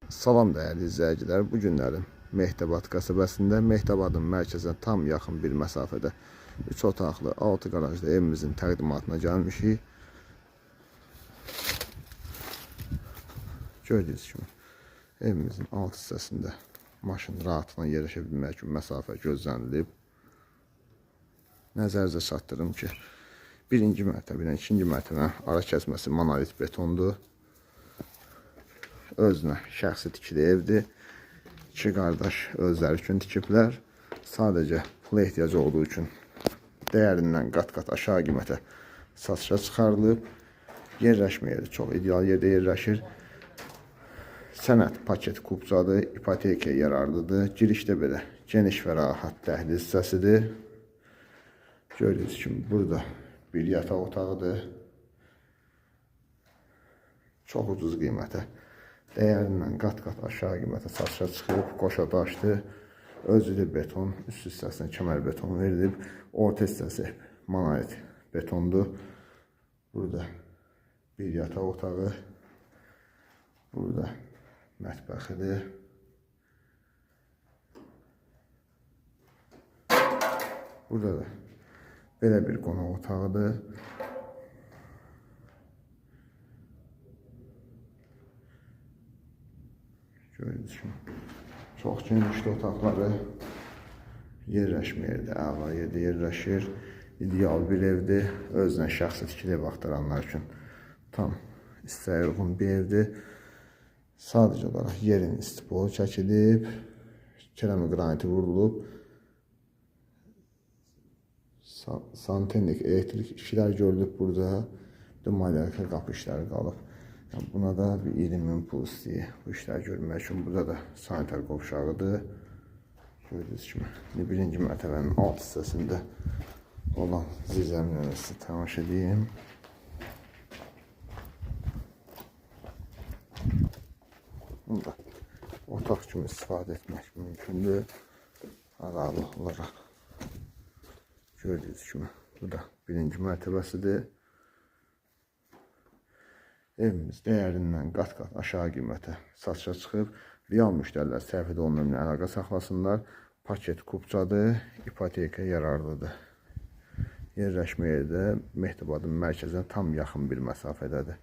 Salam dəyərli izləyicilər. Bu günlərim Mehdabad qəsəbəsində Mehdabadın mərkəzinə tam yaxın bir məsafədə 3 otaqlı 6 qarajlı evimizin təqdimatına gəlmişik. Gördüyünüz kimi evimizin alt hissəsində maşın rahatına yerləşə bilmək üçün məsafə gözlənilib. Nəzərinizə çatdırım ki, birinci mərtəbə ilə ikinci mərtəbə ara kəsməsi monolit betondur. Özünə şəxsi tikili evdir. İki qardaş özləri üçün tikiblər. Sadəcə pula ehtiyacı olduğu üçün dəyərindən qat-qat aşağı qiymətə satışa çıxarılıb. Yerləşmə yeri çox ideal yerdə yerləşir. Sənəd paket kubcadır, ipotekaya yararlıdır. Girişdə belə geniş və rahat dəhliz hissəsidir. Gördüyünüz kimi burada bir yataq otağıdır. Çox ucuz qiymətə. Dəyərindən qat-qat aşağı qiymətə satışa çıxıb, qoşa daşdır. Özü də beton, üst hissəsinə kəmər beton verilib. Orta hissəsi monolit betondur. Burada bir yataq otağı. Burada mətbəxidir. Burada da belə bir qonaq otağıdır. Gördüyünüz kimi çox genişli otaqları, yerləşmə yeri də əla yerdə yerləşir. İdeal bir evdir. Özünə şəxsi tikili ev axtaranlar üçün tam istəyə uyğun bir evdir. Sadəcə olaraq yerin istipolu çəkilib, keramik qraniti vurulub. Santenik elektrik işlər görülüb burada. Bir də malyarka qapı işləri qalıb. Buna da bir 20.000 pul istəyir. Bu işləri görmək üçün burada da sanitar qovşağıdır. Gördüyünüz kimi birinci mərtəbənin alt hissəsində olan zirzəminə sizə tamaşa edeyim. Bunda otaq kimi istifadə etmək mümkündür. Aralıq olaraq. Gördüyünüz kimi bu da birinci mərtəbəsidir. Evimiz dəyərindən qat-qat aşağı qiymətə satışa çıxıb. Real müştərilər səhv olmayan əlaqə saxlasınlar. Paket kubcadır, ipotekaya yararlıdır. Yerləşmə yeri də Mehdabadın mərkəzinə tam yaxın bir məsafədədir.